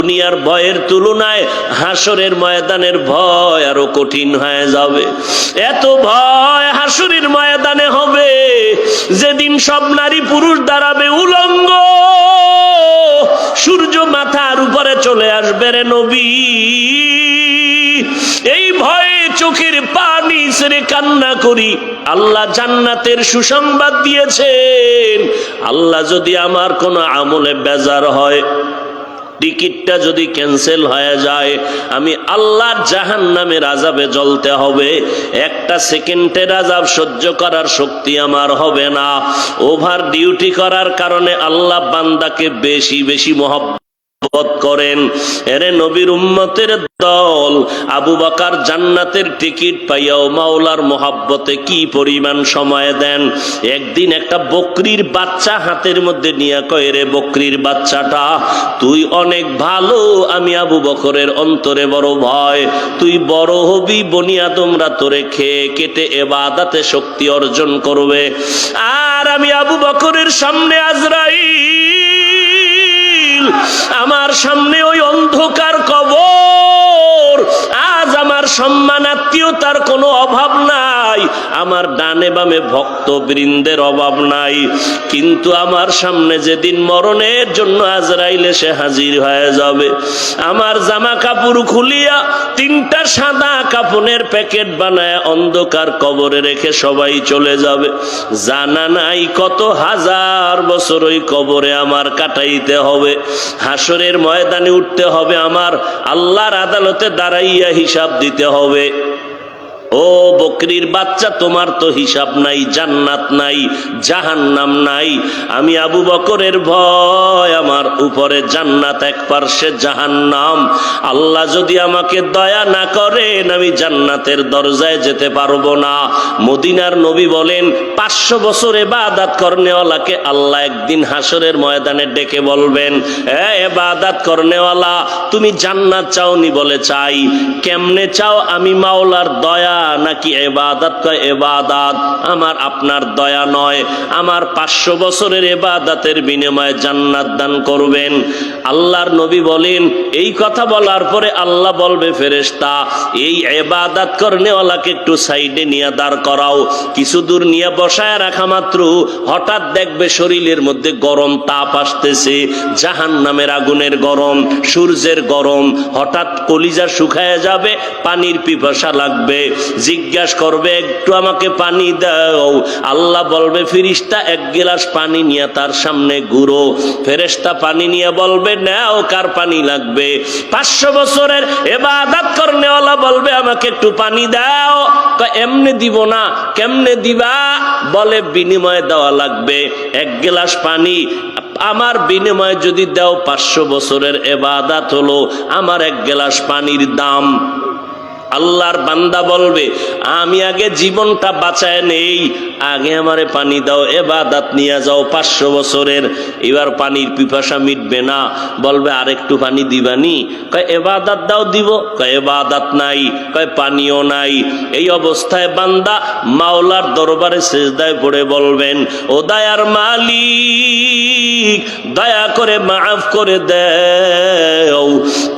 দুনিয়ার ভয়ের তুলনায় হাসরের ময়দানের ভয় আরো কঠিন হয়ে যাবে। এত ভয় হাসরের ময়দানে হবে, যেদিন সব নারী পুরুষ দাঁড়াবে উলঙ্গ, সূর্য মাথার উপরে চলে আসবে রে নবী। এই ভয়ে চোখের পানি ছেড়ে কান্না করি। আল্লাহ জান্নাতের সুসংবাদ দিয়েছেন। আল্লাহ যদি আমার কোনো আমলে বেজার হয়, টিকিটটা যদি ক্যান্সেল হয়ে যায়, আমি আল্লাহর জাহান্নামের আযাবে জ্বলতে হবে। একটা সেকেন্ডের আযাব সহ্য করার শক্তি আমার হবে না। ওভার ডিউটি করার কারণে আল্লাহ বান্দাকে বেশি বেশি মহব্বত করেন। এরে নবীর উম্মতের দল, আবু বকর জান্নাতের টিকিট পাইয়াও মাওলার মহব্বতে কি পরিমাণ সময় দেন। একদিন একটা বকরির বাচ্চা হাতের মধ্যে নিয়ে কয়, রে বকরির বাচ্চাটা, তুই অনেক ভালো, আমি আবু বকরের অন্তরে বড় ভয়। তুই বড় হবি, বনি আদমরা তোরে খেয়ে কেটে ইবাদতে শক্তি অর্জন করবে, আর আমি আবু বকরের সামনে আজরাইল, আমার সামনে ওই অন্ধকার কবর। আজ আমার সম্মান আত্মীয়তার কোনো অভাব নাই, আমার ডানে বামে ভক্ত বৃন্দের অভাব নাই, কিন্তু আমার সামনে যেদিন মরণের জন্য আজরাইল এসে হাজির হয়ে যাবে, আমার জামা কাপড় খুলিয়া তিনটা সাদা কাপড়ের প্যাকেট বানায় অন্ধকার কবরে রেখে সবাই চলে যাবে। জানা নাই কত হাজার বছর ওই কবরে আমার কাটাইতে হবে। হাসরের ময়দানে উঠতে হবে, আমার আল্লাহর আদালতে দাঁড়াইয়া হিসাব দিতে হবে। ও বকরির বাচ্চা, তোমার তো হিসাব নাই, জান্নাত নাই, জাহান্নাম নাই। আমি আবু বকরের ভয়, আমার উপরে জান্নাত, এক পার্শ্বে জাহান্নাম। আল্লাহ যদি আমাকে দয়া না করেন, আমি জান্নাতের দরজায় যেতে পারবো না। মদিনার নবী বলেন, 500 বছর ইবাদত করনেওয়ালাকে আল্লাহ একদিন হাসরের ময়দানে ডেকে বলবেন, এ ইবাদত করনেওয়ালা, তুমি জান্নাত চাওনি? বলে চাই। কেমনে চাও? আমি মাওলার দয়া নাকি ইবাদত? কয় ইবাদত। আমার আপনার দয়া নয়, আমার 500 বছরের ইবাদতের বিনিময়ে জান্নাত দান করবেন। আল্লাহর নবী বলেন, এই কথা বলার পরে আল্লাহ বলবে, ফেরেশতা, এই ইবাদত করনেওয়ালাকে একটু সাইডে নিয়ে দাঁড় করাও। কিছু দূর নিয়ে বসায় রাখা মাত্র হঠাৎ দেখবে শরীরের মধ্যে গরম তাপ আসতেছে, জাহান্নামের আগুনের গরম, সূর্যের গরম। হঠাৎ কলিজা শুকায় যাবে, পানির পিপাসা লাগবে, জিজ্ঞাসা করবে, একটু আমাকে পানি দাও। আল্লাহ বলবে, ফেরেশতা, এক গ্লাস পানি নিয়ে তার সামনে ঘুরো। ফেরেশতা পানি নিয়ে বলবে, নাও, কার পানি লাগবে? 500 বছরের ইবাদত করনেওয়ালা বলবে, আমাকে একটু পানি দাও। এমনি দিব না। কেমনে দিবা? বলে, বিনিময়ে দেওয়া লাগবে। এক গ্লাস পানি আমার বিনিময়ে যদি দাও, 500 বছরের ইবাদত হলো আমার এক গ্লাস পানির দাম। আল্লাহর বান্দা বলবে, আমি আগে জীবনটা বাঁচায় নেই, আগে আমারে পানি দাও, ইবাদত নিয়ে যাও 500 বছরের। এবার পানির পিপাসা মিটবে না, বলবে, আরেকটু পানি দিবানি? কয় ইবাদত দাও, দিব। কয় ইবাদত নাই। কয় পানিও নাই। এই অবস্থায় বান্দা মাওলার দরবারে সিজদায় পড়ে বলবেন, ও দয়ার মালিক, দয়া করে মাফ করে দাও।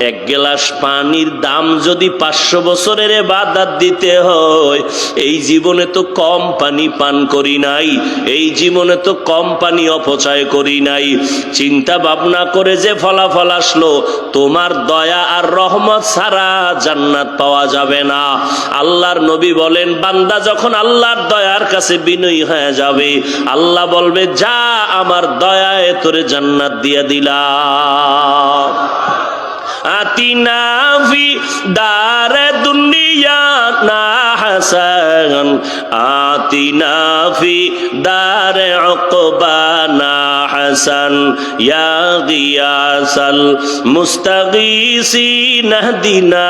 এক গ্লাস পানির দাম যদি 500 বছরের ইবাদত দিতে হয়, এই জীবনে তো কম পানি পান করি নাই, এই জীবনে তো কম পানি অপচয় করি নাই। চিন্তা ভাবনা করে যে ফলাফল আসলো, তোমার দয়া আর রহমত ছাড়া জান্নাত পাওয়া যাবে না। আল্লাহর নবী বলেন, বান্দা যখন আল্লাহর দয়ার কাছে বিনয়ী হয়ে যাবে, আল্লাহ বলবে, যা, আমার দয়ায় তোরে জান্নাত দিয়ে দিলাম। আতিনা ফি দারে দুনিয়া না হাসান, আতিনা ফি দারে উকবা না হাসান, ইয়া গিয়াসাল মুস্তাগীসিন ইহদিনা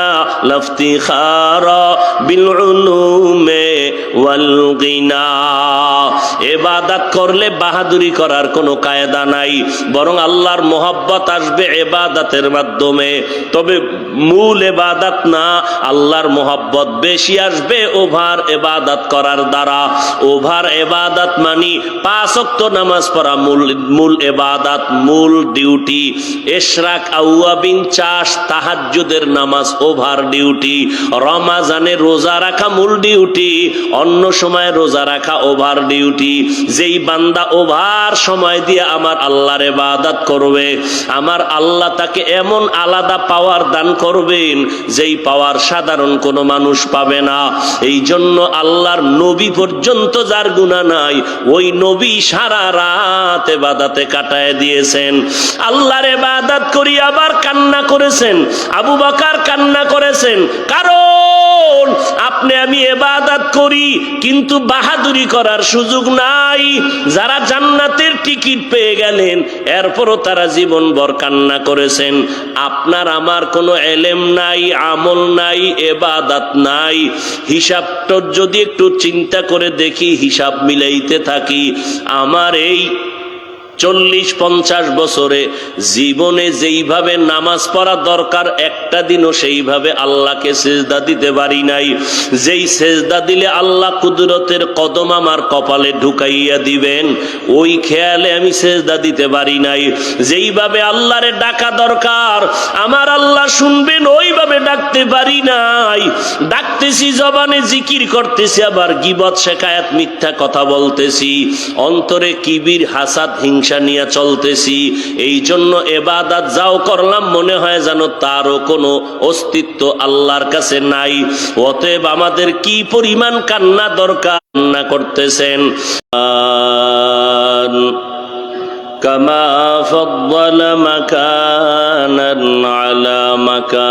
লাফতিখারা বিল উলুমে ওয়াল গিনা। ইবাদত করলে বাহাদুরি করার কোনো কায়দা নাই, বরং আল্লাহর মোহাব্বত আসবে ইবাদতের মাধ্যমে। তবে মূল ইবাদত না, আল্লাহর মোহাব্বত বেশি আসবে ওভার ইবাদত করার দ্বারা। ওভার ইবাদত মানে 5 ওয়াক্ত নামাজ পড়া মূল ইবাদত, মূল ডিউটি। ইশরাক আওয়াবিন চাষ তাহাজ্জুদের নামাজ ওভার ডিউটি। রমাজানে রোজা রাখা মূল ডিউটি, অন্য সময় রোজা রাখা ওভার ডিউটি। যেই বান্দা ওভার সময় দিয়ে আমার আল্লাহর ইবাদত করবে, আমার আল্লাহ তাকে এমন আলাদা পাওয়ার দান করবেন যেই পাওয়ার সাধারণ কোনো মানুষ পাবে না। এই জন্য আল্লাহর নবী পর্যন্ত যার গুনাহ নাই, ওই নবী সারা রাত ইবাদতে কাটায় দিয়েছেন। আল্লাহর ইবাদত করি আবার কান্না করেছেন। আবু বকর কান্না করেছেন, কারণ আপনি আমি ইবাদত করি কিন্তু বাহাদুরি করার সুযোগ নাই। যারা জান্নাতের টিকিট পেয়ে গেলেন এরপরও তারা জীবনভর কান্না করেছেন। আপনার আমার কোনো এলেম নাই, আমল নাই, ইবাদত নাই। হিসাবটা যদি একটু চিন্তা করে দেখি, হিসাব মিলাইতে থাকি, আমার এই 40-50 বছরে জীবনে যেইভাবে নামাজ পড়া দরকার একটা দিনও সেইভাবে আল্লাহকে সেজদা দিতে পারি নাই। যেই সেজদা দিলে আল্লাহ কুদরতের কদম আমার কপালে ঢুকাইয়া দিবেন, ওই খেয়ালে আমি সেজদা দিতে পারি নাই। যেইভাবে আল্লাহরে ডাকা দরকার আমার আল্লাহ শুনবেন, ওইভাবে ডাকতে পারি নাই। ডাকতেছি, জবানে জিকির করতেছি, আবার গীবত শেখায়াত মিথ্যা কথা বলতেছি, অন্তরে কিবির হাসাদ হিংসা নিয়ে চলতেছি। এই জন্য ইবাদত যাও করলাম মনে হয় যেন তারও কোনো অস্তিত্ব আল্লাহর কাছে নাই। অতএব আমাদের কি পরিমাণ কান্না দরকার, কান্না করতেছেন। কামা ফাদ্দালা মাকানান আলা মাকান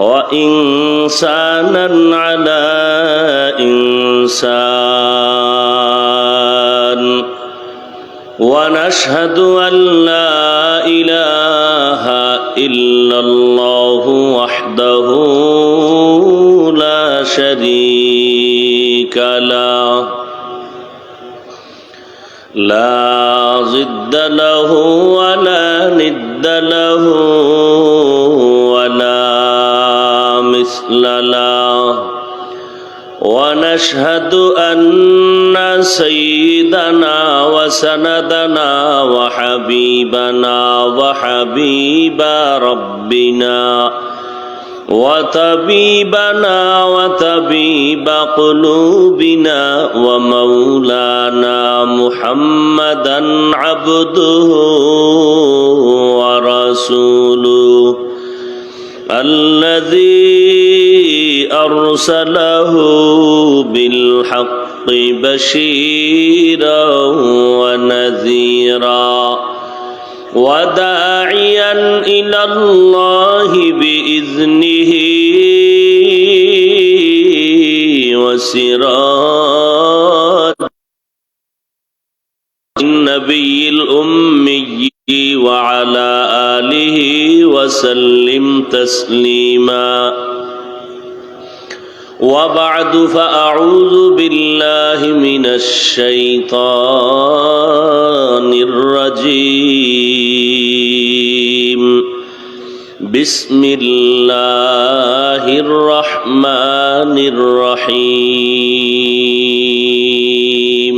ওয়া ইনসানান আলা ইনসান ওয়া নাশহাদু আল লা ইলাহা ইল্লাল্লাহু ওয়াহদাহু লা শারীকা লাহু লা জিদ্দা লাহু ওয়া লা নিদ্দা লাহু ওয়া লা মিসলা লাহু ওয়া নাশহাদু আন্না সাইয়্যিদানা ওয়া সানাদানা ওয়া হাবিবানা ওয়া হাবিবা রাব্বিনা وطبيبنا وطبيب قلوبنا ومولانا محمدا عبده ورسوله الذي أرسله بالحق بشيرا ونذيرا وداعيا إلى الله بإذنه وسراجا النبي الأمي وعلى آله وسلم تسليما وبعد فأعوذ بالله من الشيطان الرجيم بسم الله الرحمن الرحيم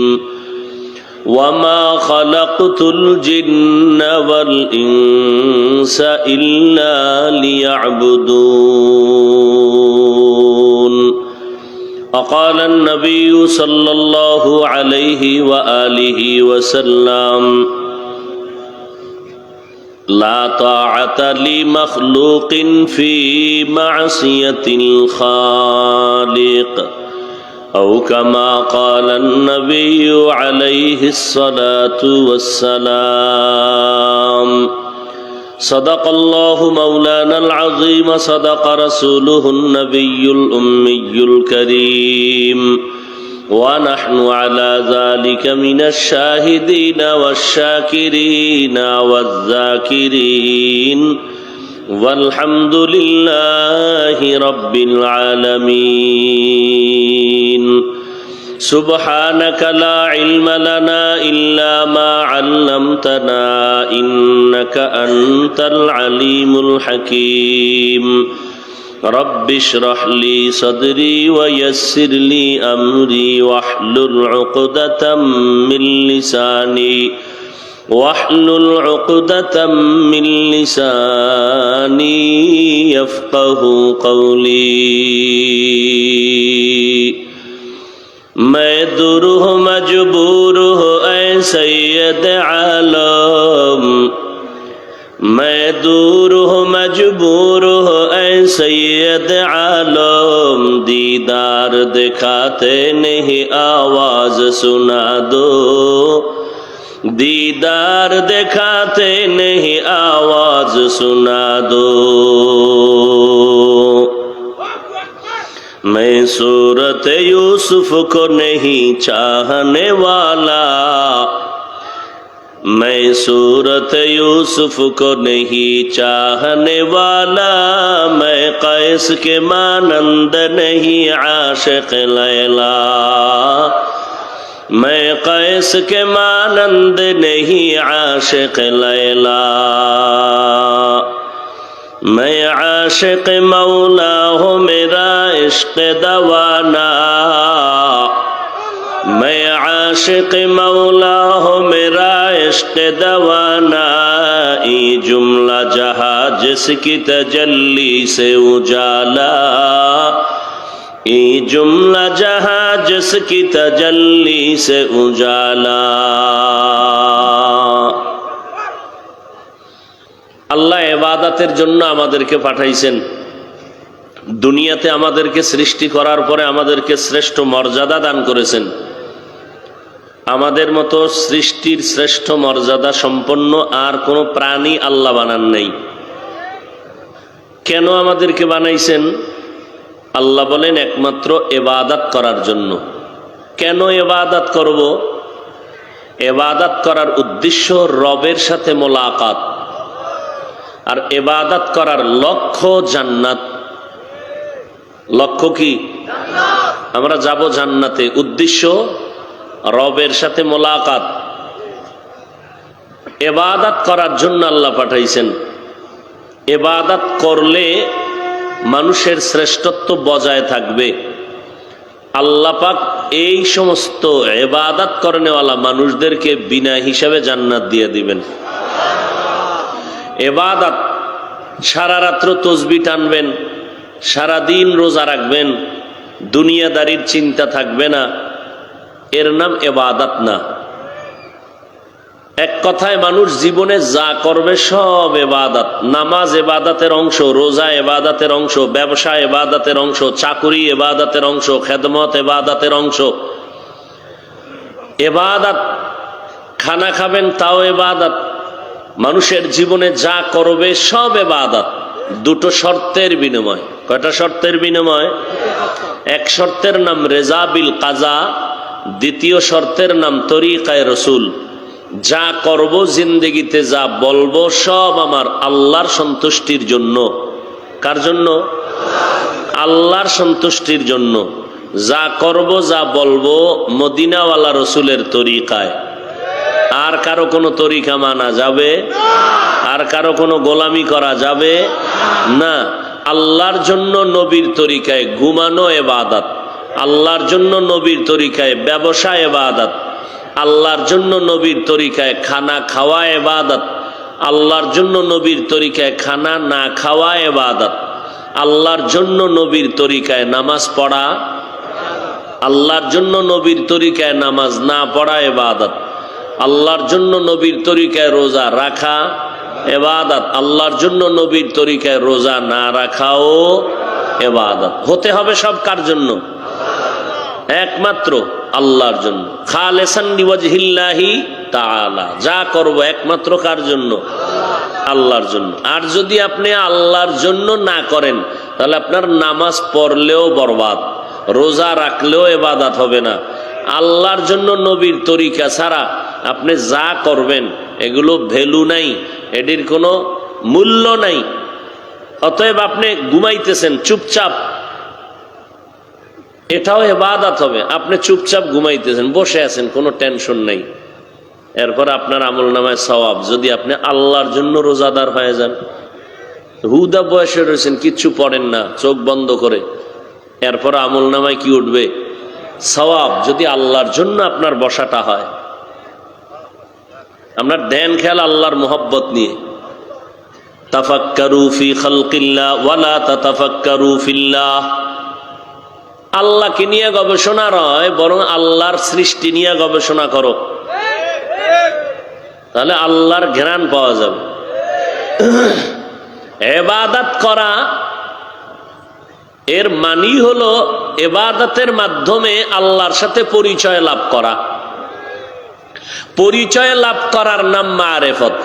وما خلقت الجن والإنس إلا ليعبدون وقال النبي صلى الله عليه وآله وسلم لا طاعة لمخلوق في معصية الخالق أو كما قال النبي عليه الصلاة والسلام صدق الله مولانا العظيم صدق رسوله النبي الأمي الكريم ونحن على ذلك من الشاهدين والشاكرين والذاكرين والحمد لله رب العالمين سبحانك لا علم لنا إلا ما علمتنا إنك أنت العليم الحكيم رب اشرح لي صدري ويسر لي أمري واحلل عقدة من لساني يفقه قولي मैं दूर हूँ मजबूर हूँ ऐ सैयद आलम मैं दूर हूँ मजबूर हूँ ऐ सैयद आलम दीदार दिखाते नहीं आवाज सुना दो दीदार दिखाते नहीं आवाज सुना दो मैं सूरत यूसुफ को नहीं चाहने वाला मैं सूरत यूसुफ को नहीं चाहने वाला मैं कैस के मानंद नहीं आशिक लैला मैं कैस के मानंद नहीं आशिक लैला मैं आशिक मौला हूँ मेरा इश्क दवाना मैं आशिक मौला हूँ मेरा इश्क दवाना ये जुमला जहाँ जिसकी तजल्ली से उजाला ये जुमला जहाँ जिसकी तजल्ली से उजाला আল্লাহ ইবাদতের জন্য আমাদেরকে পাঠাইছেন দুনিয়াতে আমাদেরকে সৃষ্টি করার পরে আমাদেরকে শ্রেষ্ঠ মর্যাদা দান করেছেন আমাদের মতো সৃষ্টির শ্রেষ্ঠ মর্যাদা সম্পন্ন আর কোনো প্রাণী আল্লাহ বানান নাই কেন আমাদেরকে বানাইছেন আল্লাহ বলেন একমাত্র ইবাদত করার জন্য কেন ইবাদত করব ইবাদত করার উদ্দেশ্য রবের সাথে মোলাকাত আর ইবাদত করার লক্ষ্য জান্নাত লক্ষ্য কি আমরা যাব জান্নাতে উদ্দেশ্য রবের সাথে মোলাকাত ইবাদত করার জন্য আল্লাহ পাঠাইছেন ইবাদত করলে মানুষের শ্রেষ্ঠত্ব বজায় থাকবে আল্লাহ পাক এই সমস্ত ইবাদত করেনেওয়ালা মানুষদেরকে বিনা হিসাবে জান্নাত দিয়ে দিবেন ইবাদত সারা রাত্র তসবিহ টানবেন সারা দিন রোজা রাখবেন দুনিয়াদারির চিন্তা থাকবে না এর নাম ইবাদত না এক কথায় মানুষ জীবনে যা করবে সব ইবাদত নামাজ ইবাদতের অংশ রোজা ইবাদতের অংশ ব্যবসা ইবাদতের অংশ চাকরি ইবাদতের অংশ খেদমত ইবাদতের অংশ ইবাদত খানা খাবেন তাও ইবাদত মানুষের জীবনে যা করবে সব ইবাদত দুটো শর্তের বিনিময় কয়টা শর্তের বিনিময় এক শর্তের নাম রেজা বিল কাজা দ্বিতীয় শর্তের নাম তরিকায়ে রাসূল যা করব জিন্দেগিতে যা বলবো সব আমার আল্লাহর সন্তুষ্টির জন্য কার জন্য আল্লাহর সন্তুষ্টির জন্য যা করব যা বলবো মদিনাওয়ালা রাসূলের তরিকায় আর কারো কোনো তরিকা মানা যাবে আর কারো কোনো গোলামি করা যাবে না আল্লাহর জন্য নবীর তরিকায় ঘুমানো ইবাদত আল্লাহর জন্য নবীর তরিকায় ব্যবসা ইবাদত আল্লাহর জন্য নবীর তরিকায় খানা খাওয়া ইবাদত আল্লাহর জন্য নবীর তরিকায় খানা না খাওয়া ইবাদত আল্লাহর জন্য নবীর তরিকায় নামাজ পড়া আল্লাহর জন্য নবীর তরিকায় নামাজ না পড়া ইবাদত আল্লাহর জন্য নবীর তরিকায় রোজা রাখা ইবাদত আল্লাহর জন্য নবীর তরিকায় রোজা না রাখাও ইবাদত হতে হবে সব কার জন্য একমাত্র আল্লাহর জন্য খালেসান লিওয়াজহিল্লাহি তাআলা যা করব একমাত্র কার জন্য আল্লাহর জন্য আর যদি আপনি আল্লাহর জন্য না করেন তাহলে আপনার নামাজ পড়লেও বরবাদ রোজা রাখলেও ইবাদত হবে না আল্লাহর জন্য নবীর তরিকা ছাড়া আপনি যা করবেন এগুলো ভ্যালু নাই এটির কোনো মূল্য নাই অতএব আপনি ঘুমাইতেছেন চুপচাপ এটাও ইবাদত হবে আপনি চুপচাপ ঘুমাইতেছেন বসে আছেন কোনো টেনশন নাই এরপর আপনার আমলনামায় সওয়াব যদি আপনি আল্লাহর জন্য রোজাদার হয়ে যান হুদা বয়সে রয়েছেন, কিচ্ছু পড়েন না, চোখ বন্ধ করে, এরপর আমল নামায় কি উঠবে? সওয়াব। যদি আল্লাহর জন্য আপনার বসাটা হয়, আপনার ধ্যান খেয়াল আল্লাহর মোহব্বত নিয়ে, তাফাক্কারু ফি খালকিল্লাহ ওয়ালা তাতাফাক্কারু ফিল্লাহ, আল্লাহকে নিয়ে গবেষণা নয়, বরং আল্লাহর সৃষ্টি নিয়ে গবেষণা করো, তাহলে আল্লাহর ঘ্রাণ পাওয়া যাবে। ইবাদত করা এর মানি হলো ইবাদতের মাধ্যমে আল্লাহর সাথে পরিচয় লাভ করা। পরিচয় লাভ করার নাম মারেফত।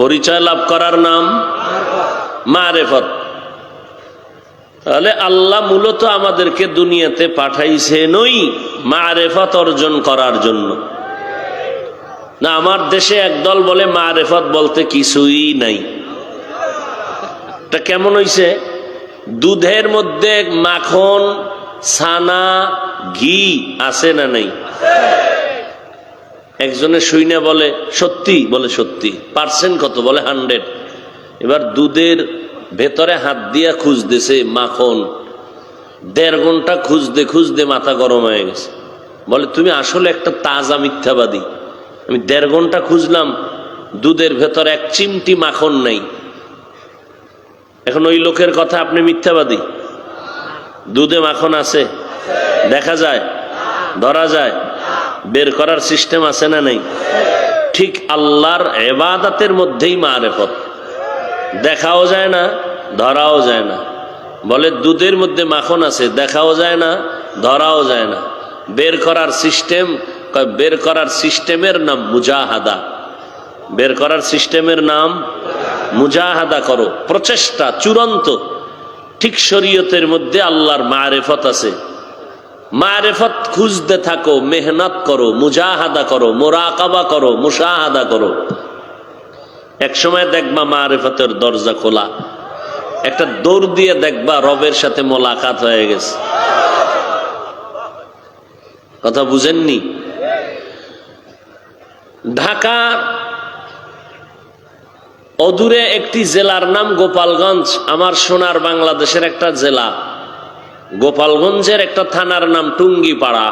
পরিচয় লাভ করার নাম মারেফত। তাহলে আল্লাহ মূলত আমাদেরকে দুনিয়াতে পাঠাইছেনই মারেফত অর্জন করার জন্য। না, আমার দেশে একদল বলে মারেফত বলতে কিছুই নাই। এটা কেমন হইছে? দুধের মধ্যে মাখন, ছানা, ঘি আছে না নাই? একজনে শুইনা বলে সত্যি, বলে সত্যি। পার্সেন্ট কত? বলে 100। এবার দুধের ভেতরে হাত দিয়া খুঁজতেছে মাখন, 1.5 ঘন্টা খুঁজতে খুঁজতে মাথা গরম হয়ে গেছে। বলে তুমি আসলে একটা তাজা মিথ্যাবাদী। আমি 1.5 ঘন্টা খুঁজলাম, দুধের ভেতরে এক চিমটি মাখন নেই। এখন ওই লোকের কথা আপনি মিথ্যাবাদী? দুধে মাখন আছে, দেখা যায়, ধরা যায়, বের করার সিস্টেম আছে না নেই? ঠিক আল্লাহর ইবাদতের মধ্যেই মারেফত। দেখাও যায় না, ধরাও যায় না। বলে দুধের মধ্যে মাখন আছে, দেখাও যায় না, ধরাও যায় না। বের করার সিস্টেম, বের করার সিস্টেমের নাম মুজাহাদা। বের করার সিস্টেমের নাম মুজাহাদা করো, প্রচেষ্টা চূড়ান্ত। ঠিক শরীয়তের মধ্যে আল্লাহর মারেফত আছে। মারেফত খুঁজতে থাকো, মেহনত করো, মুজাহাদা করো, মুরাকাবা করো, মুশাহাদা করো। এক সময় দেখবা মারেফতের দরজা খোলা, একটা দৌড় দিয়ে দেখবা রবের সাথে মোলাকাত হয়ে গেছে। কথা বুঝেননি? ঢাকার অদূরে একটি জেলার নাম গোপালগঞ্জ। আমার সোনার বাংলাদেশের একটা জেলা। গোপালগঞ্জের একটা থানার নাম টুঙ্গিপাড়া।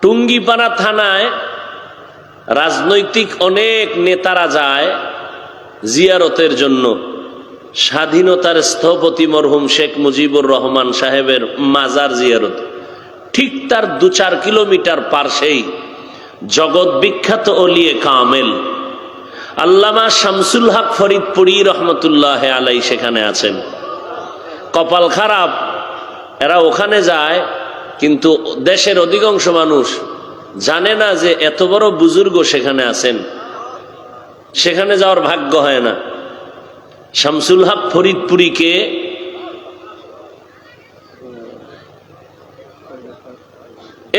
টুঙ্গিপাড়া থানায় রাজনৈতিক অনেক নেতারা যায় জিয়ারতের জন্য। স্বাধীনতার স্থপতি মরহুম শেখ মুজিবুর রহমান সাহেবের মাজার জিয়ারত। ঠিক তার 2-4 কিলোমিটার পার্শ্বেই জগৎ বিখ্যাত ওলিয়ে কামেল আল্লামা শামসুল হক ফরিদপুরি রহমতুল্লাহ আলাই সেখানে আছেন। কপাল খারাপ, এরা ওখানে যায়, কিন্তু দেশের অধিকাংশ মানুষ জানে না যে এত বড় বুজুর্গ সেখানে আছেন। সেখানে যাওয়ার ভাগ্য হয় না। শামসুল হক ফরিদপুরিকে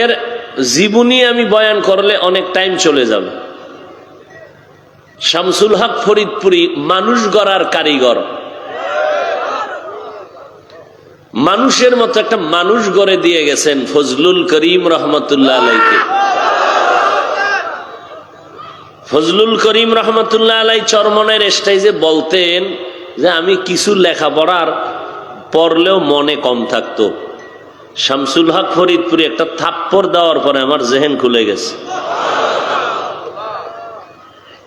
এর জীবনী আমি বয়ান করলে অনেক টাইম চলে যাবে। শামসুল হক ফরিদপুরি মানুষ গড়ার কারিগর। মানুষের মতো একটা মানুষ গড়ে দিয়ে গেছেন ফজলুল করিম রহমতুল্লাহ আলাইকে। ফজলুল করিম রহমতুল্লাহ আলাই চরমনের স্টেজে বলতেন যে আমি কিছু লেখাপড়ার পড়লেও মনে কম থাকতো। শামসুল হক ফরিদপুরি একটা থাপ্পড় দেওয়ার পরে আমার জেহেন খুলে গেছে।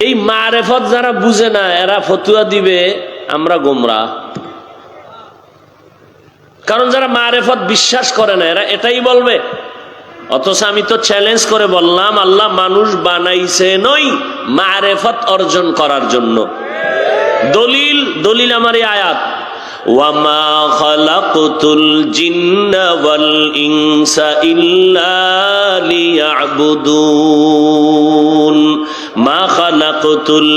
এই মারেফত যারা বুঝে না, এরা ফতুয়া দিবে আমরা গোমরাহ। কারণ যারা মারেফত বিশ্বাস করে না, এরা এটাই বলবে। অথচ আমি তো চ্যালেঞ্জ করে বললাম, আল্লাহ মানুষ বানাইছে নই মারেফত অর্জন করার জন্য। দলিল আমার এই আয়াত, ওয়ামা খালাকতুল জিন্না ওয়াল ইনসা ইল্লা লিয়াবুদুন। মা খালাকতুল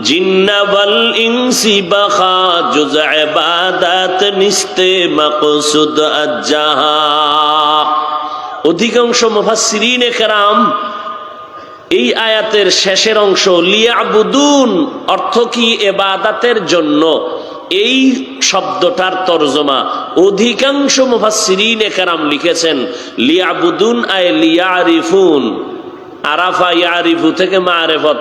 জিন্না ওয়াল ইনসি বাখা জুজ ইবাদাত নিস্তে মাকসুদ আজ্জাহা। অধিকাংশ মুফাসসিরিনে কেরাম এই আয়াতের শেষের অংশ লিয়াবুদুন অর্থ কি ইবাদতের জন্য, এই শব্দটার তরজমা অধিকাংশ মুফাসসিরিনে কেরাম লিখেছেন লিয়াবুদুন আয় লিয়ারিফুন। আরাফা ইয়ারিফু থেকে মারেফত,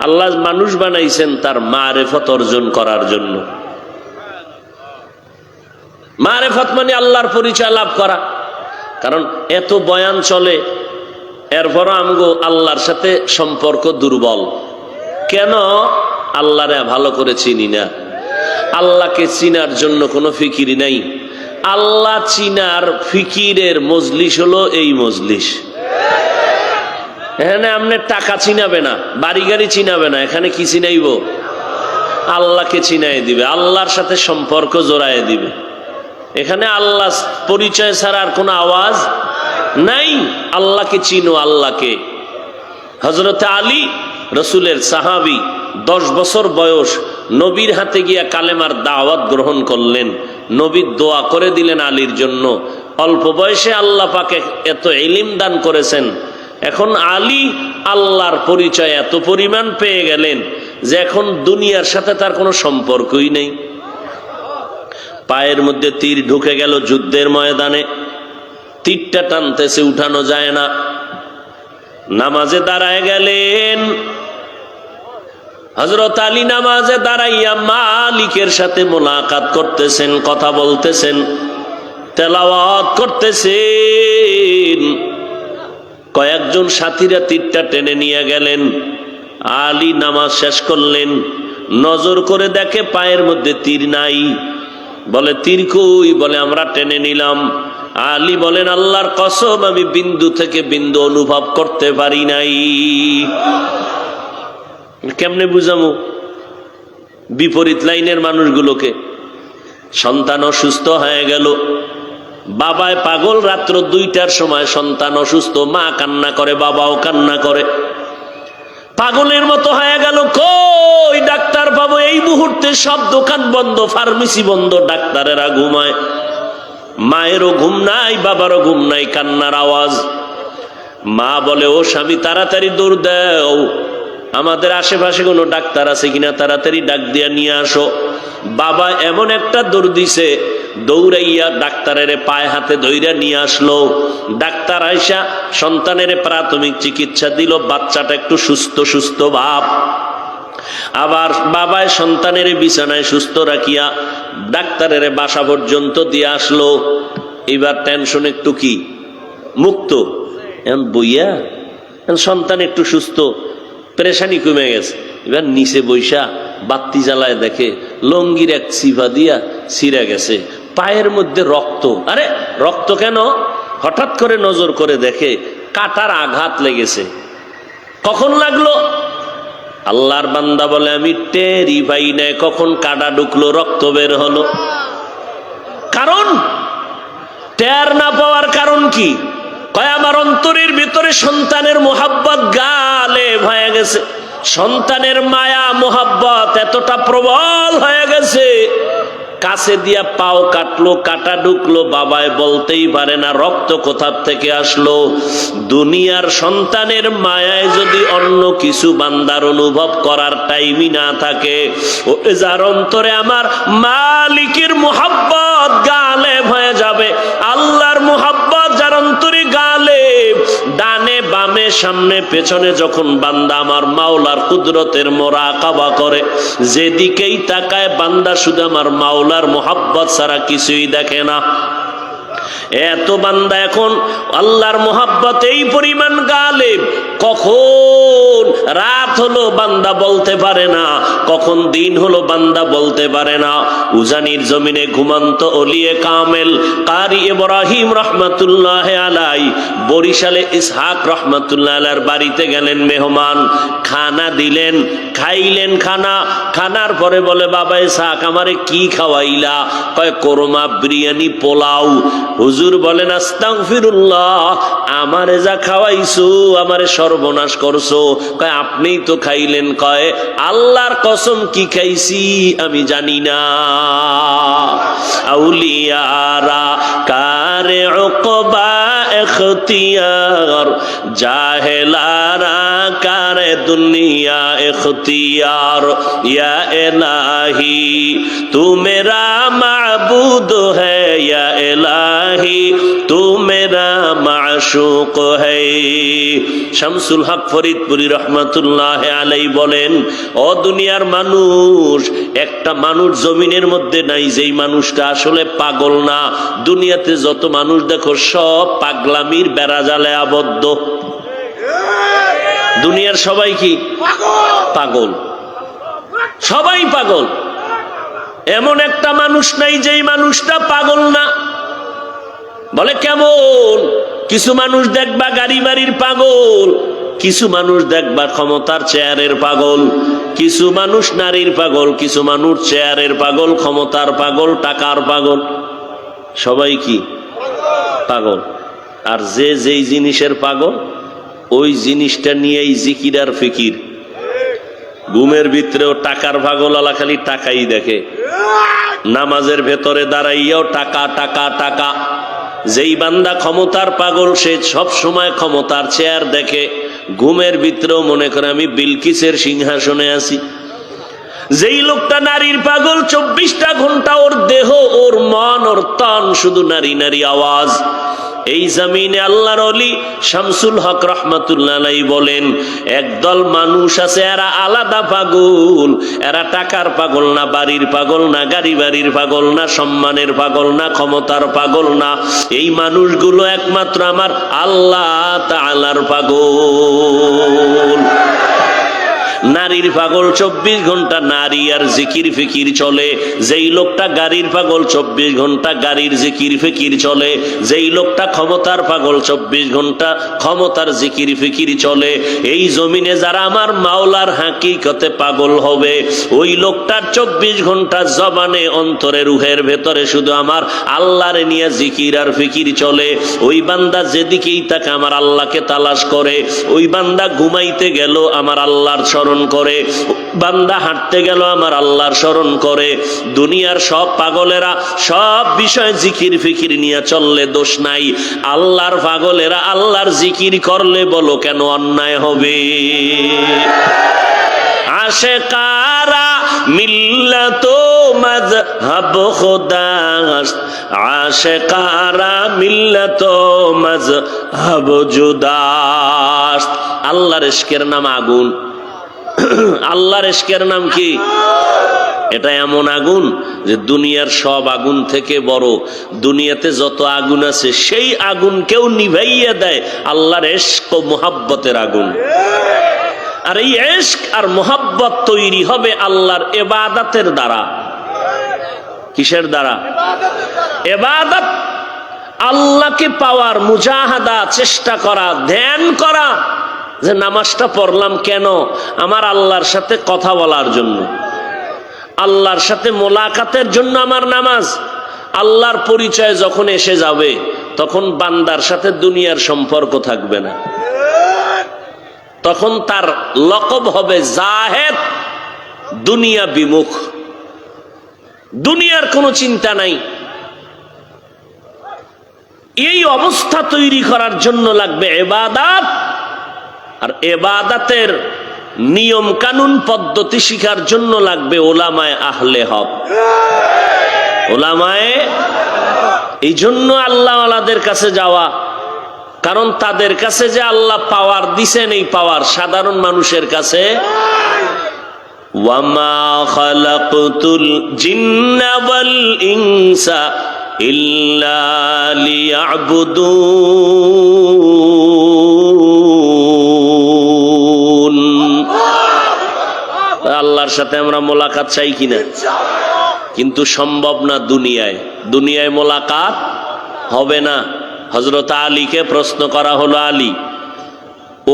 আল্লাহ মানুষ বানাইছেন তার মারেফত অর্জন করার জন্য। মারেফত মানে আল্লাহর পরিচয় লাভ করা। কারণ এত বয়ান চলে, এরপরও আমগো আল্লাহর সাথে সম্পর্ক দুর্বল। কেন? আল্লাহরে ভালো করে চিনি না, আল্লাহকে চিনার জন্য কোনো ফিকির নাই। আল্লাহ চিনার ফিকিরের মজলিস হলো এই মজলিস। এখানে আপনি টাকা চিনাবে না, বাড়ি গাড়ি চিনাবে না, এখানে কি চিনাইব? আল্লাহকে চিনাই দিবে, আল্লাহর সাথে সম্পর্ক জোড়ায় দিবে। এখানে আল্লাহ পরিচয় ছাড়া আর কোনো আওয়াজ নাই। আল্লাহকে চিনো, আল্লাহকে। হযরত আলী রসুলের সাহাবী, 10 বছর বয়স, নবীর হাতে গিয়া কালেমার দাওয়াত গ্রহণ করলেন। নবী দোয়া করে দিলেন আলীর জন্য। অল্প বয়সে আল্লাহ পাকে এত ইলম দান করেছেন। এখন আলী আল্লাহর পরিচয় এত পরিমাণ পেয়ে গেলেন যে এখন দুনিয়ার সাথে তার কোনো সম্পর্কই নেই। পায়ের মধ্যে তীর ঢুকে গেল যুদ্ধের ময়দানে, তীরটা টানতেছে, উঠানো যায় না। নামাজে দাঁড়ায় গেলেন। হযরত আলী নামাজে দাঁড়াইয়া মালিকের সাথে মোলাকাত করতেছেন, কথা বলতেছেন, তেলাওয়াত করতেছেন। কয়েকজন সাথীরা তীরটা টেনে নিয়ে গেলেন। আলী নামাজ শেষ করলেন, নজর করে দেখে পায়ের মধ্যে তীর নাই। বলে তীর কই? বলে আমরা টেনে নিলাম। আলী বলেন আল্লাহর কসম আমি বিন্দু থেকে বিন্দু অনুভব করতে পারি নাই। কেমনে বুঝামু বিপরীত লাইনের মানুষগুলোকে? সন্তান অসুস্থ হয়ে গেল, বাবায় পাগল। রাত্র 2টার সময় সন্তান অসুস্থ, মা কান্না করে, বাবাও কান্না করে, পাগলের মতো হয়ে গেল। কই ডাক্তার পাবো? এই মুহূর্তে সব দোকান বন্ধ, ফার্মেসি বন্ধ, ডাক্তারেরা ঘুমায়। মায়েরও ঘুম নাই, বাবারও ঘুম নাই, কান্নার আওয়াজ। মা বলে ও স্বামী তাড়াতাড়ি দৌড় দাও, আমাদের আশেপাশে কোনো ডাক্তার আছে কিনা তাড়াতাড়ি ডাক দিয়া নিয়ে আসো। বাবা এমন একটা দৌড় দিছে, দৌড়াইয়া ডাক্তারের পায়ে হাতে ধইরা নিয়ে আসলো। ডাক্তার আইসা সন্তানের প্রাথমিক চিকিৎসা দিল, বাচ্চাটা একটু সুস্থ সুস্থ ভাব। আবার বাবায় সন্তানের বিছানায় সুস্থ রাখিয়া ডাক্তারের বাসা পর্যন্ত দিয়ে আসলো। এবার টেনশন একটু কি মুক্ত, এখন বইয়া সন্তান একটু সুস্থ, পেরেশানি কমে গেছে। এবার নিচে বৈশা বাতি জ্বালায় দেখে লঙ্গির এক চিপা দিয়া ছিঁড়ে গেছে, পায়ের মধ্যে রক্ত। আরে রক্ত কেন? হঠাৎ করে নজর করে দেখে কাটার আঘাত লেগেছে। কখন লাগলো? আল্লাহর বান্দা বলে আমি টেরই পাই নাই কখন কাটা ঢুকলো, রক্ত বের হলো। কারণ টের না পাওয়ার কারণ কি? কয় আমার অন্তরের ভিতরে সন্তানের মোহাব্বত গালে হয়ে গেছে, সন্তানের মায়া মোহাব্বত এতটা প্রবল হয়ে গেছে, কাছে দিয়া পাও কাটলো, কাটা ঢুকলো, বাবায় বলতেই পারে না রক্ত কোথার থেকে আসলো। দুনিয়ার সন্তানের মায়ায় যদি অন্য কিছু বান্দার অনুভব করার টাইমই না থাকে, ও যার অন্তরে আমার মালিকের মোহাব্বত গালে হয়ে যাবে। আল্লাহর মোহাব্বত যার অন্তরে গালে, ডানে বামে সামনে পেছনে যখন বান্দা আমার মাওলার কুদরতের মুরাকাবা করে, যেদিকেই তাকায় বান্দা শুধু আমার মাওলার মোহাব্বত ছাড়া কিছুই দেখে না। এত বান্দা এখন আল্লাহর মোহাব্বত এই পরিমাণ গালেব, কখন রাত হলো বান্দা বলতে পারে না, কখন দিন হলো বান্দা বলতে পারে না। উজানির জমিনে ঘুমন্ত ওলিয়ে কামেল কারি ইব্রাহিম রহমাতুল্লাহ আলাই বরিশালে ইসহাক রহমাতুল্লাহ আলাইর বাড়িতে গেলেন মেহমান, খানা দিলেন, খাইলেন। খানার পরে বলে বাবা ইসহাক আমারে কি খাওয়াইলা? কয় কোরমা, বিরিয়ানি, পোলাও। হুজুর বলেন আস্তাগফিরুল্লাহ, আমারে যা খাওয়াইছো আমারে সর্বনাশ করছো। কয় আপনিই তো খাইলেন। কয় আল্লাহর কসম কি খাইছি আমি জানি না। আউলিয়ারা কারে উকবা इख्तियार जाहिलारा करे दुनिया इख्तियार या इलाही तू मेरा माबूद है या इलाही तू मेरा माशूक है। শামসুল হক ফরিদপুরি রহমাতুল্লাহ আলাইহি বলেন, ও দুনিয়ার মানুষ, একটা মানুষ জমিনের মধ্যে নাই যেই মানুষটা আসলে পাগল না। দুনিয়াতে যত মানুষ দেখো সব পাগলামির বেড়াজালে আবদ্ধ। দুনিয়ার সবাই কি পাগল? সবাই পাগল। এমন একটা মানুষ নাই যেই মানুষটা পাগল না। বলে কেমন? কিছু মানুষ দেখবা গাড়ি বাড়ির পাগল, কিছু মানুষ দেখবা ক্ষমতার চেয়ারের পাগল, কিছু মানুষ নারীর পাগল, কিছু মানুষ চেয়ারের পাগল, ক্ষমতার পাগল, টাকার পাগল। সবাই কি পাগল। আর যে যেই জিনিসের পাগল ওই জিনিসটা নিয়েই জিকির আর ফিকির। ঘুমের ভিতরেও টাকার পাগল আলা খালি টাকাই দেখে, নামাজের ভেতরে দাঁড়াইয়াও টাকা টাকা টাকা। যেই বান্দা ক্ষমতার পাগল সে সব সময় ক্ষমতার চেয়ার দেখে, ঘুমের ভিতরেও মনে করে আমি বিলকিসের সিংহাসনে আছি। যেই লোকটা নারীর পাগল 24টা ঘন্টা ওর দেহ ওর মন ওর তন শুধু নারী নারী আওয়াজ। এই জমিনে আল্লাহর ওলি শামসুল হক রহমাতুল্লাহ আলাইহি বলেন, একদল মানুষ আছে এরা আলাদা পাগল। এরা টাকার পাগল না, বাড়ির পাগল না, গাড়ি বাড়ির পাগল না, সম্মানের পাগল না, ক্ষমতার পাগল না। এই মানুষগুলো একমাত্র আমার আল্লাহ তাআলার পাগল। নারীর পাগল 24 ঘন্টা নারী আর জিকির ফিকির চলে। যেই লোকটা গাড়ির পাগল 24 ঘন্টা গাড়ির জিকির ফিকির চলে। যেই লোকটা ক্ষমতার পাগল 24 ঘন্টা ক্ষমতার জিকির ফিকির চলে। এই জমিনে যারা আমার মাওলার হাকিকতে পাগল হবে, ওই লোকটার 24 ঘন্টা জবানে অন্তরে রুহের ভেতরে শুধু আমার আল্লাহরে নিয়ে জিকির আর ফিকির চলে। ওই বান্দা যেদিকেই তাকে আমার আল্লাহকে তালাশ করে। ওই বান্দা ঘুমাইতে গেল আমার আল্লাহর স্মরণ করে, বান্দা হাঁটতে গেল আমার আল্লাহর স্মরণ করে। দুনিয়ার সব পাগলেরা সব বিষয় জিকির ফিকির নিয়ে চললে দোষ নাই। আল্লাহর পাগলেরা আল্লাহর জিকির করলে বলো কেন অন্যায় হবে? আশেকারা মিল্লাত মযহব খুদাস্ত, আশেকারা মিল্লাত মযহব জুদাস্ত। আল্লাহর ইশকের নাম আগুন। আল্লাহর ইশকের নাম কি? এটা এমন আগুন যে দুনিয়ার সব আগুন থেকে বড়। দুনিয়াতে যত আগুন আছে সেই আগুন কেউ নিভাইয়া দেয় আল্লাহর ইশক ও মুহাব্বতের আগুন। আর এই ইশক আর মুহাব্বত তৈরি হবে আল্লাহর ইবাদতের দ্বারা। কিসের দ্বারা? ইবাদত। আল্লাহকে পাওয়ার মুজাহাদা, চেষ্টা করা, ধ্যান করা। যে নামাজটা পড়লাম কেন? আমার আল্লাহর সাথে কথা বলার জন্য, আল্লাহর সাথে মোলাকাতের জন্য আমার নামাজ। আল্লাহর পরিচয় যখন এসে যাবে তখন বান্দার সাথে দুনিয়ার সম্পর্ক থাকবে না। তখন তার লকব হবে জাহেদ, দুনিয়া বিমুখ, দুনিয়ার কোনো চিন্তা নাই। এই অবস্থা তৈরি করার জন্য লাগবে ইবাদত। আর ইবাদতের নিয়ম কানুন পদ্ধতি শিখার জন্য লাগবে ওলামায়ে আহলে হক। ওলামায়ে, এই জন্য আল্লাহওয়ালাদের কাছে যাওয়া, কারণ তাদের কাছে যে আল্লাহ পাওয়ার দিছেন, এই পাওয়ার সাধারণ মানুষের কাছে। ওয়ামা খালাকতুল জিন্না ওয়াল ইনসা ইল্লা লিয়াবুদুন। আল্লাহর সাথে আমরা মোলাকাত চাই কিনা? কিন্তু সম্ভব না দুনিয়ায়। দুনিয়ায় মোলাকাত হবে না। হযরত আলীকে প্রশ্ন করা হলো, আলী,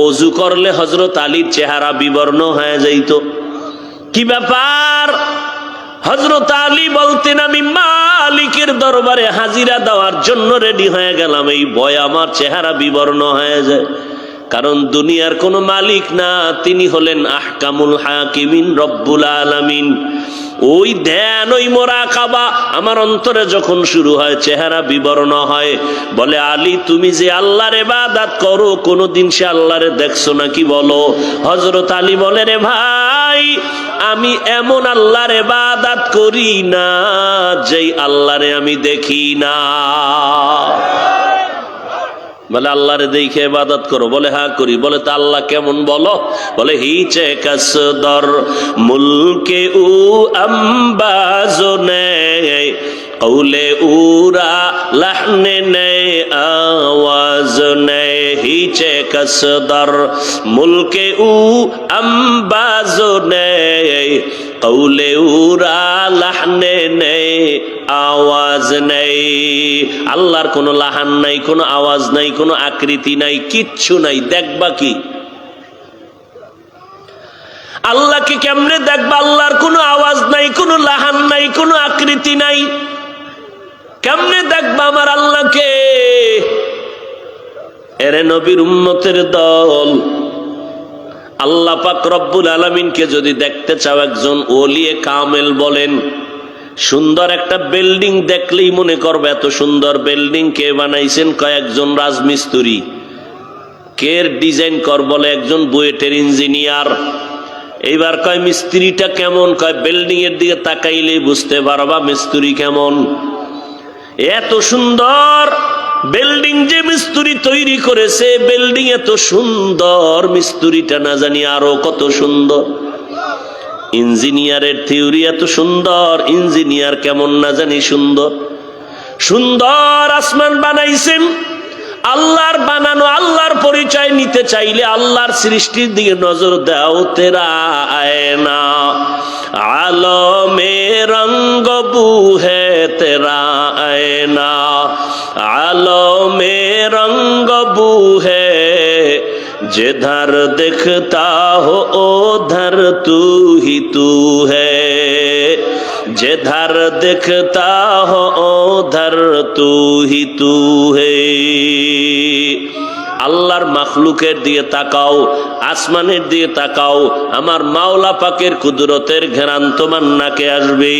ওযু করলে হযরত আলীর চেহারা বিবর্ণ হয়ে যাইত, কি ব্যাপার? হযরত আলী বলতেন, আমি মালিকের দরবারে হাজিরা দেওয়ার জন্য রেডি হয়ে গেলাম, এই ভয় আমার চেহারা বিবর্ণ হয়ে যায়। কারণ দুনিয়ার কোনো মালিক না, তিনি হলেন আহকামুল হাকিমিন রব্বুল আলামিন। ওই ধ্যান, ওই মোরাকাবা আমার অন্তরে যখন শুরু হয়, চেহারা বিবর্ণ হয়। বলে আলী, তুমি যে আল্লাহর ইবাদত করো, কোনোদিন সে আল্লাহরে দেখছো নাকি বলো? হযরত আলী বলে, রে ভাই, আমি এমন আল্লাহর ইবাদত করি না যেই আল্লাহরে আমি দেখি না। বলে আল্লাহরে দেখে ইবাদত করো? বলে হ্যাঁ করি। বলে তা আল্লাহ কেমন বলো? বলে হিচে কাসদর মুলকে উ আম্বাজনে কৌলে উরা লাহনে নে আওয়াজ নে হিচে কাসদর মুলকে উ আম্বাজনে কৌলে উরা লাহনে নে আওয়াজ নেই। আল্লাহর কোনো লাহান নাই, কোনো আওয়াজ নাই, কোনো আকৃতি নাই, কিচ্ছু নাই। দেখবা কি? আল্লাহকে কেমনে দেখবা? আল্লাহর কোনো আওয়াজ নাই, কোনো লাহান নাই, কোনো আকৃতি নাই। কেমনে দেখবা আমার আল্লাহকে? এরে নবীর উম্মতের দল, আল্লাহ পাক রব্বুল আলামিনকে যদি দেখতে চাও, একজন ওলিয়ে কামেল বলেন, সুন্দর একটা বিল্ডিং দেখলেই মনে করবে এত সুন্দর বিল্ডিং কে বানাইছেন? কয়েকজন রাজমিস্ত্রি। কে ডিজাইন কর? বলে একজন বুয়েটের ইঞ্জিনিয়ার। এইবার কয় মিস্ত্রিটা কেমন? কয় বিল্ডিং এর দিকে তাকাইলেই বুঝতে পারবা মিস্ত্রি কেমন। এত সুন্দর বিল্ডিং যে মিস্ত্রি তৈরি করেছে, বিল্ডিং এত সুন্দর, মিস্ত্রিটা না জানি আরো কত সুন্দর। ইঞ্জিনিয়ারের থিওরি এত সুন্দর, ইঞ্জিনিয়ার কেমন না জানি সুন্দর। সুন্দর আসমান বানাইছেন। আল্লাহর বানানো, আল্লাহর পরিচয় নিতে চাইলে আল্লাহর সৃষ্টির দিকে নজর দাও। তেরা আয়না আলমে রঙ্গ বু হে তেরা আয়না আলমে রঙ্গ বু হে जिधर दिखता हो उधर तू ही तू है जिधर दिखता हो उधर तू ही तू है। আল্লাহর মাখলুকের দিয়ে তাকাও, আসমানের দিয়ে তাকাও, আমার মাওলা পাকের কুদরতের ঘেরান তোমার নাকে আসবে।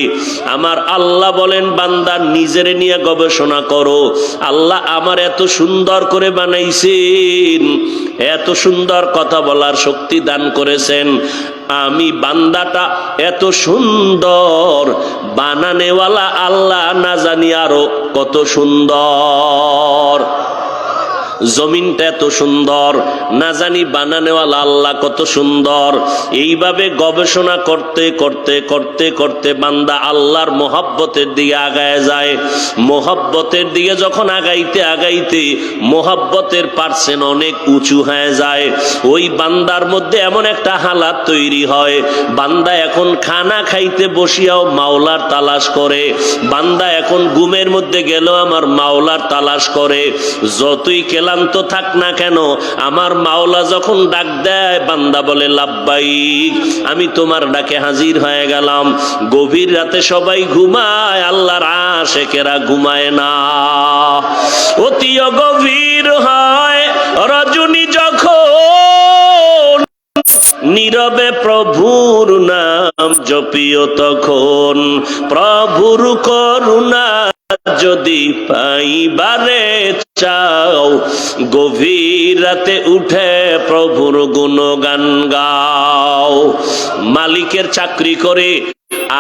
আমার আল্লাহ বলেন, বান্দা নিজের নিয়ে গবেষণা করো। আল্লাহ আমার এত সুন্দর করে বানাইছেন, এত সুন্দর কথা বলার শক্তি দান করেছেন। আমি বান্দাটা এত সুন্দর, বানানেওয়ালা আল্লাহ না জানি আরো কত সুন্দর। জমিনটা এত সুন্দর, না জানি বানানেওয়ালা আল্লাহ কত সুন্দর। এইভাবে গবেষণা করতে করতে করতে করতে বান্দা আল্লাহর মোহাব্বতের দিকে আগায় যায়। মোহাব্বতের দিকে যখন আগাইতে আগাইতে মোহাব্বতের পার্সেন্ট অনেক উঁচু হয়ে যায়। ওই বান্দার মধ্যে এমন একটা হালাত তৈরি হয়, বান্দা এখন খানা খাইতে বসিয়াও মাওলার তালাশ করে। বান্দা এখন ঘুমের মধ্যে গেলেও আমার মাওলার তালাশ করে। যতই ক্লান্ত থাক না কেন, আমার মাওলা যখন ডাক দেয়, বান্দা বলে লাব্বাইক, আমি তোমার ডাকে হাজির হয়ে গেলাম। গভীর রাতে সবাই ঘুমায়, আল্লাহর আশিকেরা ঘুমায় না। অতি গভীর হয় রজনী যখন, নীরবে প্রভুর নাম জপিও তখন। প্রভুর করুণা যদি পাইবারে চাও, গভীর রাতে উঠে প্রভুর গুণগান গাও। মালিকের চাকরি করে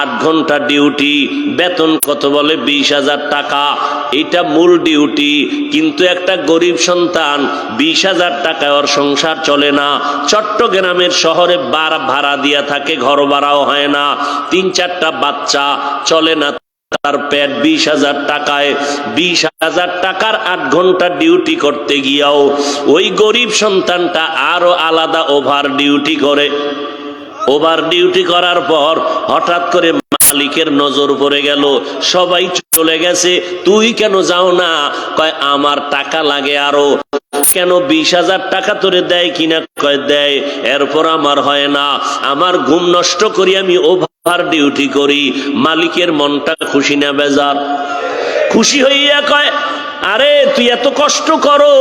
8 ঘন্টা ডিউটি, বেতন কত? বলে 20,000 টাকা। এটা মূল ডিউটি। কিন্তু একটা গরিব সন্তান, 20,000 টাকায় ওর সংসার চলে না। চট্টগ্রামের শহরে ভাড়া দিয়া থাকে, ঘর ভাড়াও হয় না, 3-4টা বাচ্চা, চলে না তার পেট। 20,000 টাকায়, 20,000 টাকার 8 ঘন্টা ডিউটি করতে গিয়াও ওই গরিব সন্তানটা আরো আলাদা ওভার ডিউটি করে। ওভার ডিউটি করার পর হঠাৎ করে মালিকের নজর পড়ে গেল, সবাই চলে গেছে, তুই কেন যাও না? কয় আমার টাকা লাগে আরো। কেন? 20,000 টাকা তোরে দেয় কিনা? কয় দেয়। এরপর আমার হয় না, আমার ঘুম নষ্ট করি, আমি ওভার ডিউটি করি। মালিকের মনটা খুশি না বেজার? খুশি হইয়া কয়, আরে তুই এত কষ্ট করো,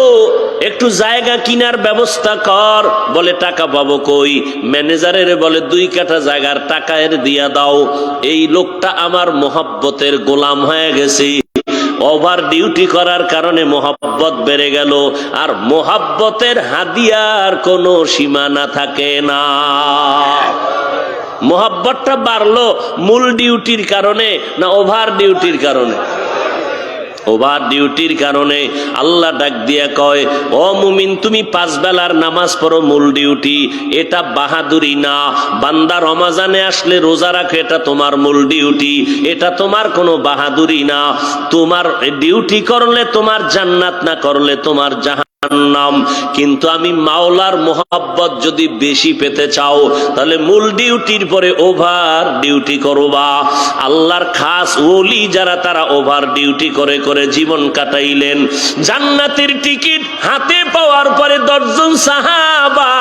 একটু জায়গা কিনার ব্যবস্থা কর। বলে টাকা পাবো কই? ম্যানেজারের বলে 2 কাঠা জায়গার টাকা এর দিয়া দাও। এই লোকটা আমার মোহাব্বতের গোলাম হয়ে গেছে। ওভার ডিউটি করার কারণে মোহাব্বত বেড়ে গেল, আর মোহাব্বতের হাদিয়ার কোনো সীমানা থাকে না। মোহাব্বতটা বাড়লো মূল ডিউটির কারণে না ওভার ডিউটির কারণে? ওভার ডিউটির কারণে। আল্লাহ ডাক দিয়া কয়, ও মুমিন, তুমি 5 বেলার নামাজ পড়ো, মূল ডিউটি। এটা বাহাদুরি না। বান্দা রমাজানে আসলে রোজা রাখে, এটা তোমার মূল ডিউটি। এটা তোমার কোনো বাহাদুরি না। তোমার ডিউটি করলে তোমার জান্নাত, না করলে তোমার জাহান্নাম। কিন্তু আমি মাওলার মোহাব্বত যদি বেশি পেতে চাও, তাহলে মূল ডিউটির পরে ওভার ডিউটি করবা। আল্লাহর খাস ওলি যারা, তারা ওভার ডিউটি করে করে জীবন কাটাইলেন। জান্নাতের টিকিট হাতে পাওয়ার পরে 10 জন সাহাবা,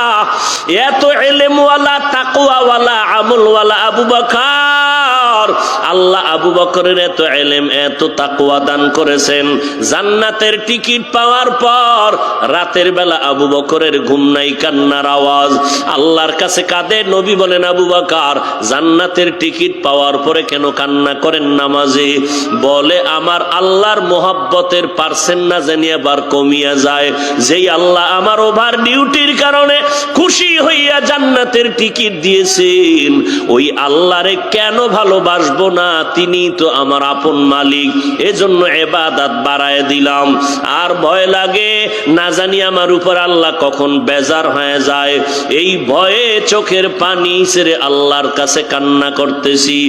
এত ইলমওয়ালা, তাকওয়াওয়ালা, আমলওয়ালা আবু বকর। আল্লাহ আবু বকরের এত ইলম, এত তাকওয়া দান করেছেন। জান্নাতের টিকিট পাওয়ার পর রাতের বেলা আবু বকরের ঘুম নাই, কান্নার আওয়াজ। আল্লাহর কাছে কাঁদে। নবী বলেন, আবু বকর, জান্নাতের টিকিট পাওয়ার পরে কেন কান্না করেন নামাজে? বলে, আমার আল্লাহর মোহাব্বতের পার্সেন্ট না জানি আবার কমিয়া যায়। যেই আল্লাহ আমার ওভার ডিউটির কারণে খুশি হইয়া জান্নাতের টিকিট দিয়েছেন, ওই আল্লাহরে কেন ভালোবাসবো না? তিনি তো আমার আপন মালিক। এজন্য ইবাদত বাড়ায় দিলাম। আর ভয় লাগে, না জানি আমার উপর আল্লাহ কখন বেজার হয়ে যায়। এই ভয়ে চোখের পানি ছেড়ে আল্লাহর কাছে কান্না করতেছি।